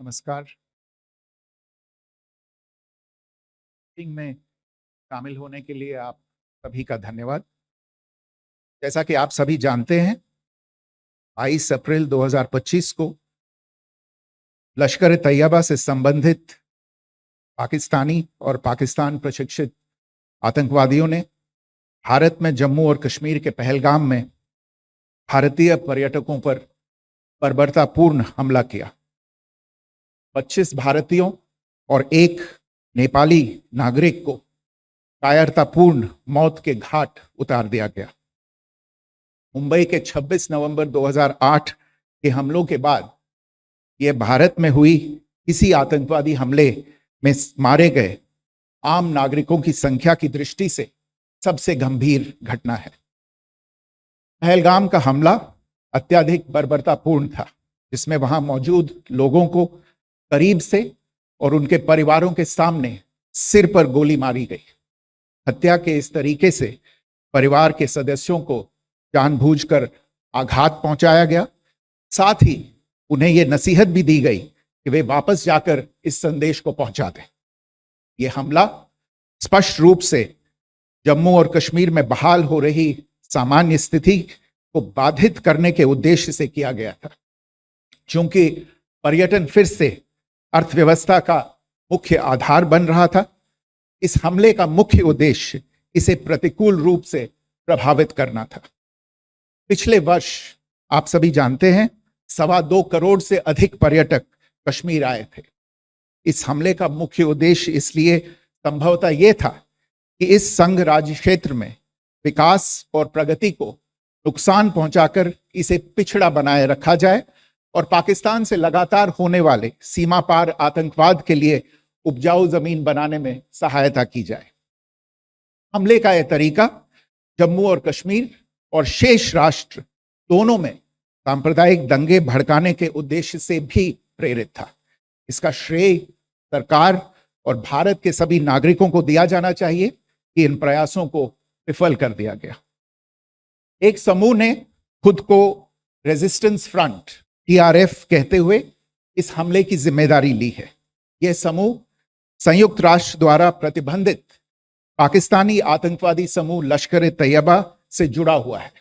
नमस्कार। मीटिंग में शामिल होने के लिए आप सभी का धन्यवाद। जैसा कि आप सभी जानते हैं, 22 अप्रैल 2025 को लश्कर तैयबा से संबंधित पाकिस्तानी और पाकिस्तान प्रशिक्षित आतंकवादियों ने भारत में जम्मू और कश्मीर के पहलगाम में भारतीय पर्यटकों पर बर्बरतापूर्ण हमला किया। 25 भारतीयों और एक नेपाली नागरिक को कायरतापूर्ण मौत के घाट उतार दिया गया। मुंबई के 26 नवंबर 2008 के हमलों के बाद यह भारत में हुई किसी आतंकवादी हमले में मारे गए आम नागरिकों की संख्या की दृष्टि से सबसे गंभीर घटना है। पहलगाम का हमला अत्यधिक बर्बरतापूर्ण था, जिसमें वहां मौजूद लोगों को करीब से और उनके परिवारों के सामने सिर पर गोली मारी गई। हत्या के इस तरीके से परिवार के सदस्यों को जानबूझकर आघात पहुंचाया गया। साथ ही उन्हें यह नसीहत भी दी गई कि वे वापस जाकर इस संदेश को पहुंचा दें। यह हमला स्पष्ट रूप से जम्मू और कश्मीर में बहाल हो रही सामान्य स्थिति को बाधित करने के उद्देश्य से किया गया था। चूंकि पर्यटन फिर से अर्थव्यवस्था का मुख्य आधार बन रहा था, इस हमले का मुख्य उद्देश्य इसे प्रतिकूल रूप से प्रभावित करना था। पिछले वर्ष आप सभी जानते हैं 2.25 करोड़ से अधिक पर्यटक कश्मीर आए थे। इस हमले का मुख्य उद्देश्य इसलिए संभवतः यह था कि इस संघ राज्य क्षेत्र में विकास और प्रगति को नुकसान पहुंचाकर इसे पिछड़ा बनाए रखा जाए और पाकिस्तान से लगातार होने वाले सीमा पार आतंकवाद के लिए उपजाऊ जमीन बनाने में सहायता की जाए। हमले का यह तरीका जम्मू और कश्मीर और शेष राष्ट्र दोनों में सांप्रदायिक दंगे भड़काने के उद्देश्य से भी प्रेरित था। इसका श्रेय सरकार और भारत के सभी नागरिकों को दिया जाना चाहिए कि इन प्रयासों को विफल कर दिया गया। एक समूह ने खुद को रेजिस्टेंस फ्रंट TRF कहते हुए इस हमले की जिम्मेदारी ली है। यह समूह संयुक्त राष्ट्र द्वारा प्रतिबंधित पाकिस्तानी आतंकवादी समूह लश्कर तैयबा से जुड़ा हुआ है।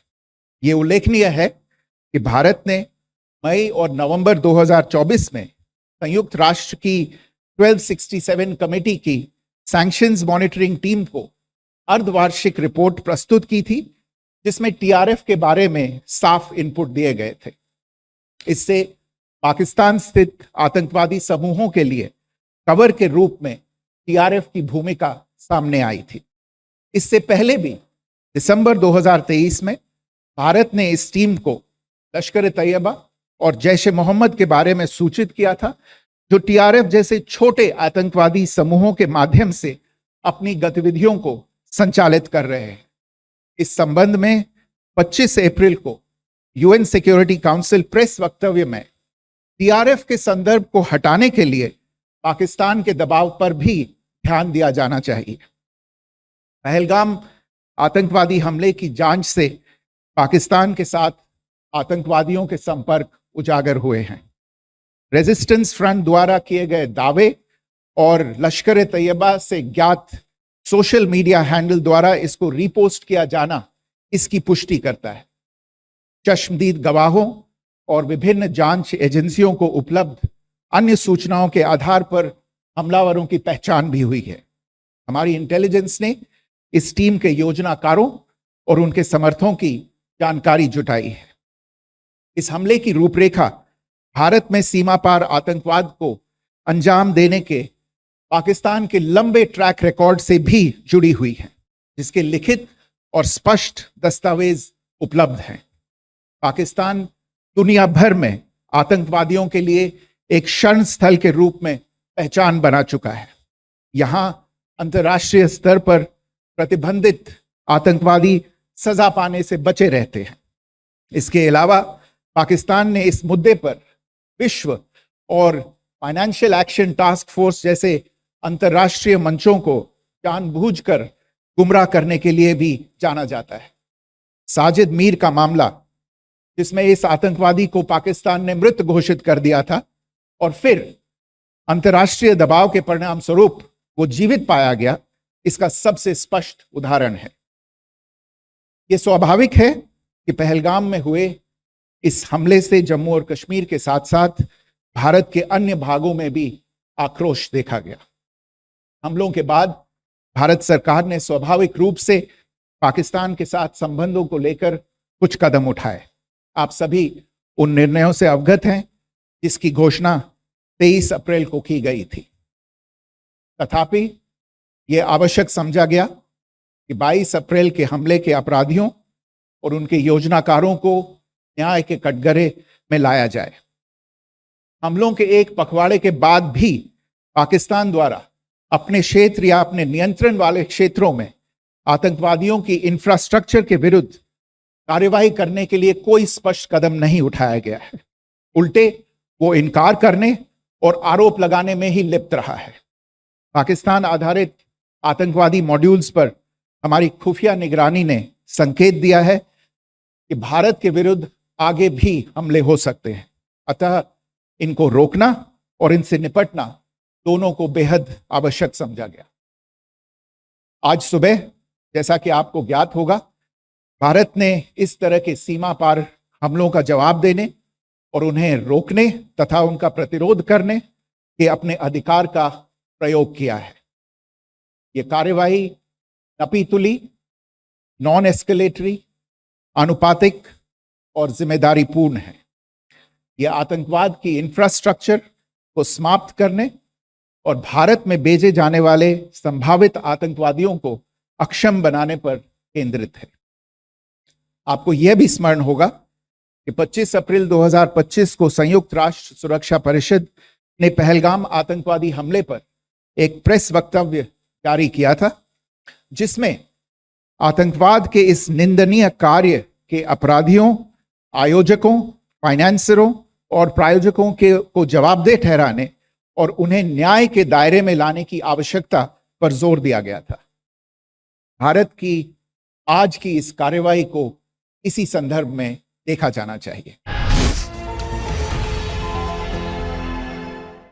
यह उल्लेखनीय है कि भारत ने मई और नवंबर 2024 में संयुक्त राष्ट्र की 1267 कमेटी की सैंक्शंस मॉनिटरिंग टीम को अर्धवार्षिक रिपोर्ट प्रस्तुत की थी, जिसमें TRF के बारे में साफ इनपुट दिए गए थे। इससे पाकिस्तान स्थित आतंकवादी समूहों के लिए कवर के रूप में TRF की भूमिका सामने आई थी। इससे पहले भी दिसंबर 2023 में भारत ने इस टीम को लश्कर तैयबा और जैश ए मोहम्मद के बारे में सूचित किया था, जो TRF जैसे छोटे आतंकवादी समूहों के माध्यम से अपनी गतिविधियों को संचालित कर रहे हैं। इस संबंध में 25 अप्रैल को UN सिक्योरिटी काउंसिल प्रेस वक्तव्य में TRF के संदर्भ को हटाने के लिए पाकिस्तान के दबाव पर भी ध्यान दिया जाना चाहिए। पहलगाम आतंकवादी हमले की जांच से पाकिस्तान के साथ आतंकवादियों के संपर्क उजागर हुए हैं। रेजिस्टेंस फ्रंट द्वारा किए गए दावे और लश्कर तैयबा से ज्ञात सोशल मीडिया हैंडल द्वारा इसको रीपोस्ट किया जाना इसकी पुष्टि करता है। चश्मदीद गवाहों और विभिन्न जांच एजेंसियों को उपलब्ध अन्य सूचनाओं के आधार पर हमलावरों की पहचान भी हुई है। हमारी इंटेलिजेंस ने इस टीम के योजनाकारों और उनके समर्थकों की जानकारी जुटाई है। इस हमले की रूपरेखा भारत में सीमा पार आतंकवाद को अंजाम देने के पाकिस्तान के लंबे ट्रैक रिकॉर्ड से भी जुड़ी हुई है, जिसके लिखित और स्पष्ट दस्तावेज उपलब्ध हैं। पाकिस्तान दुनिया भर में आतंकवादियों के लिए एक शरण स्थल के रूप में पहचान बना चुका है। यहां अंतर्राष्ट्रीय स्तर पर प्रतिबंधित आतंकवादी सजा पाने से बचे रहते हैं। इसके अलावा पाकिस्तान ने इस मुद्दे पर विश्व और फाइनेंशियल एक्शन टास्क फोर्स जैसे अंतर्राष्ट्रीय मंचों को जानबूझकर गुमराह करने के लिए भी जाना जाता है। साजिद मीर का मामला, जिसमें इस आतंकवादी को पाकिस्तान ने मृत घोषित कर दिया था और फिर अंतर्राष्ट्रीय दबाव के परिणाम स्वरूप वो जीवित पाया गया, इसका सबसे स्पष्ट उदाहरण है। यह स्वाभाविक है कि पहलगाम में हुए इस हमले से जम्मू और कश्मीर के साथ साथ भारत के अन्य भागों में भी आक्रोश देखा गया। हमलों के बाद भारत सरकार ने स्वाभाविक रूप से पाकिस्तान के साथ संबंधों को लेकर कुछ कदम उठाए। आप सभी उन निर्णयों से अवगत हैं जिसकी घोषणा 23 अप्रैल को की गई थी। तथापि यह आवश्यक समझा गया कि 22 अप्रैल के हमले के अपराधियों और उनके योजनाकारों को न्याय के कटघरे में लाया जाए। हमलों के एक पखवाड़े के बाद भी पाकिस्तान द्वारा अपने क्षेत्र या अपने नियंत्रण वाले क्षेत्रों में आतंकवादियों की इंफ्रास्ट्रक्चर के विरुद्ध कार्यवाही करने के लिए कोई स्पष्ट कदम नहीं उठाया गया है। उल्टे वो इनकार करने और आरोप लगाने में ही लिप्त रहा है। पाकिस्तान आधारित आतंकवादी मॉड्यूल्स पर हमारी खुफिया निगरानी ने संकेत दिया है कि भारत के विरुद्ध आगे भी हमले हो सकते हैं। अतः इनको रोकना और इनसे निपटना दोनों को बेहद आवश्यक समझा गया। आज सुबह, जैसा कि आपको ज्ञात होगा, भारत ने इस तरह के सीमा पार हमलों का जवाब देने और उन्हें रोकने तथा उनका प्रतिरोध करने के अपने अधिकार का प्रयोग किया है। यह कार्यवाही नपीतुली, नॉन एस्केलेटरी, अनुपातिक और जिम्मेदारीपूर्ण है। यह आतंकवाद की इंफ्रास्ट्रक्चर को समाप्त करने और भारत में भेजे जाने वाले संभावित आतंकवादियों को अक्षम बनाने पर केंद्रित है। आपको यह भी स्मरण होगा कि 25 अप्रैल 2025 को संयुक्त राष्ट्र सुरक्षा परिषद ने पहलगाम आतंकवादी हमले पर एक प्रेस वक्तव्य जारी किया था, जिसमें आतंकवाद के इस निंदनीय कार्य के अपराधियों, आयोजकों, फाइनेंसरों और प्रायोजकों को जवाबदेह ठहराने और उन्हें न्याय के दायरे में लाने की आवश्यकता पर जोर दिया गया था। भारत की आज की इस कार्यवाही को इसी संदर्भ में देखा जाना चाहिए।